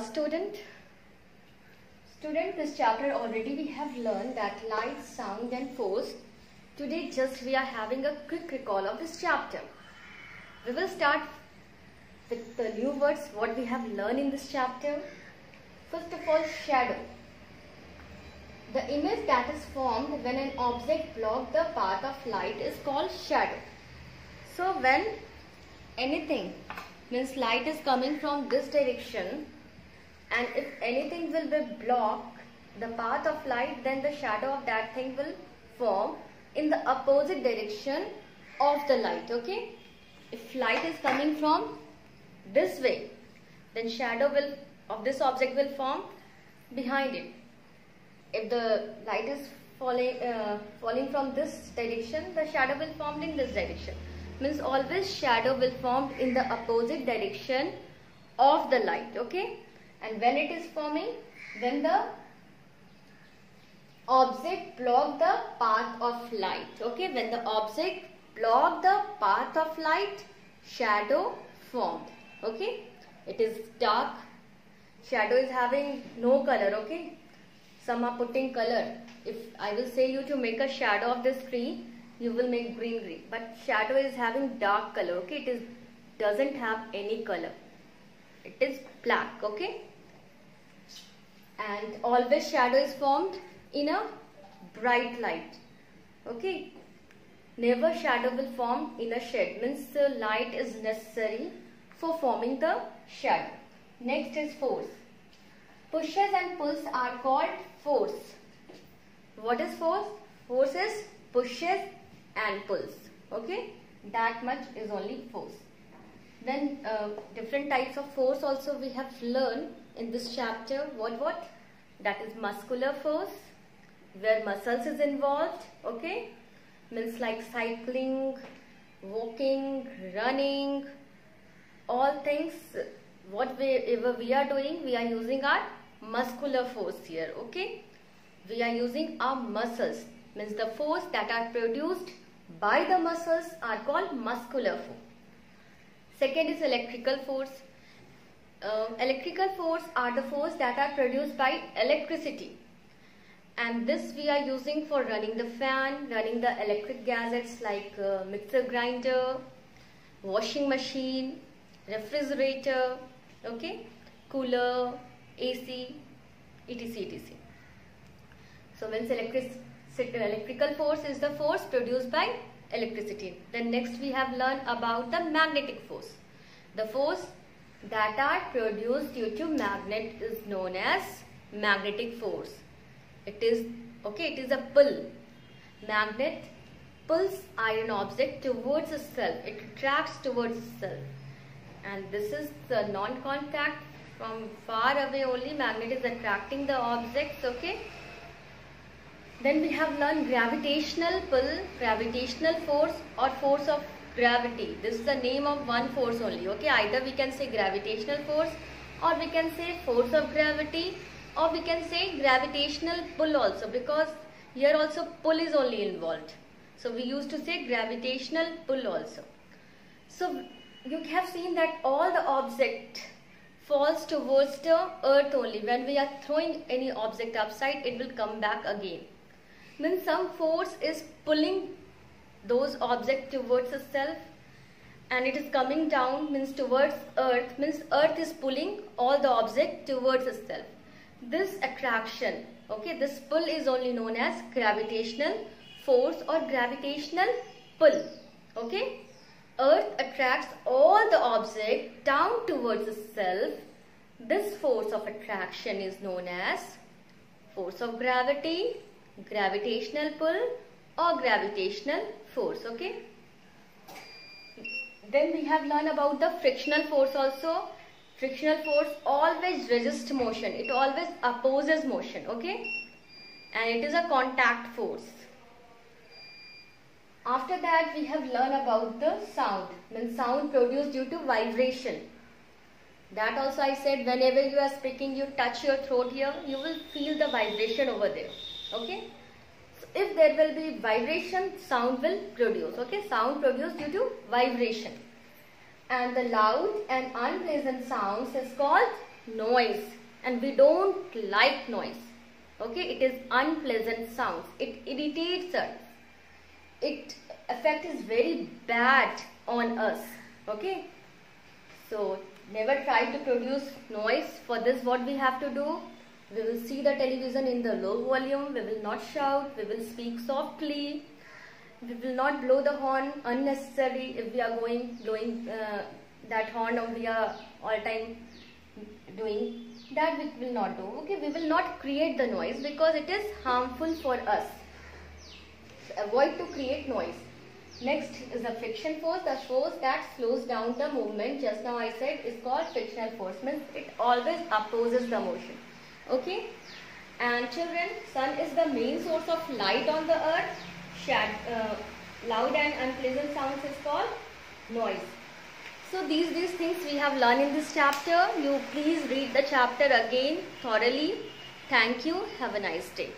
Student, this chapter already we have learned that light, sound and force. Today just we are having a quick recall of this chapter. We will start with the new words what we have learned in this chapter. First of all, shadow. The image that is formed when an object blocks the path of light is called shadow. So when anything means light is coming from this direction, and if anything will be block the path of light, then the shadow of that thing will form in the opposite direction of the light. Okay, if light is coming from this way, then shadow will of this object will form behind it. If the light is falling from this direction, the shadow will form in this direction. Means always shadow will form in the opposite direction of the light. Okay, and when it is forming, then the object block the path of light. Okay, when the object block the path of light, shadow formed. Okay, it is dark, shadow is having no color. Okay, some are putting color. If I will say you to make a shadow of this tree, you will make green, but shadow is having dark color. Okay, it doesn't have any color, it is black. Okay, and always shadow is formed in a bright light. Okay, never shadow will form in a shade. Means the light is necessary for forming the shadow. Next is force. Pushes and pulls are called force. What is force? Force is pushes and pulls. Okay, that much is only force. Then different types of force also we have learned in this chapter. What? That is muscular force, where muscles is involved. Okay, means like cycling, walking, running, all things whatever we are doing, we are using our muscular force here. Okay, we are using our muscles. Means the force that are produced by the muscles are called muscular force. Second is electrical force. Electrical force are the force that are produced by electricity, and this we are using for running the fan, running the electric gadgets like mixer grinder, washing machine, refrigerator, okay, cooler, AC, etc. So when electrical force is the force produced by electricity. Then next we have learned about the magnetic force. The force that are produced due to magnet is known as magnetic force. It is a pull. Magnet pulls iron object towards itself. It attracts towards itself. And this is the non-contact. From far away only magnet is attracting the objects. Okay. Then we have learned gravitational pull, gravitational force or force of gravity. This is the name of one force only. Okay, either we can say gravitational force, or we can say force of gravity, or we can say gravitational pull also, because here also pull is only involved. So we used to say gravitational pull also. So you have seen that all the object falls towards the earth only. When we are throwing any object upside, it will come back again. Means some force is pulling those objects towards itself, and it is coming down, means towards earth, means earth is pulling all the object towards itself. This attraction, okay, this pull is only known as gravitational force or gravitational pull. Okay, earth attracts all the object down towards itself. This force of attraction is known as force of gravity, gravitational pull or gravitational force. Okay, then we have learned about the frictional force also. Frictional force always resists motion, it always opposes motion. Okay, and it is a contact force. After that we have learned about the sound. Means sound produced due to vibration. That also I said, whenever you are speaking, you touch your throat here, you will feel the vibration over there. Okay, so if there will be vibration, sound will produce. Okay, sound produced due to vibration. And the loud and unpleasant sounds is called noise, and we don't like noise. Okay, it is unpleasant sounds. It irritates us. Its effect is very bad on us. Okay, so never try to produce noise. For this, what we have to do? We will see the television in the low volume. We will not shout. We will speak softly. We will not blow the horn unnecessarily. If we are blowing that horn, or we are all time doing that, we will not do. Okay, we will not create the noise because it is harmful for us. So avoid to create noise. Next is the friction force, the force that slows down the movement. Just now I said is called frictional force. Means it always opposes the motion. Okay, and children, sun is the main source of light on the earth. Loud and unpleasant sounds is called noise. So these things we have learned in this chapter. You please read the chapter again thoroughly. Thank you. Have a nice day.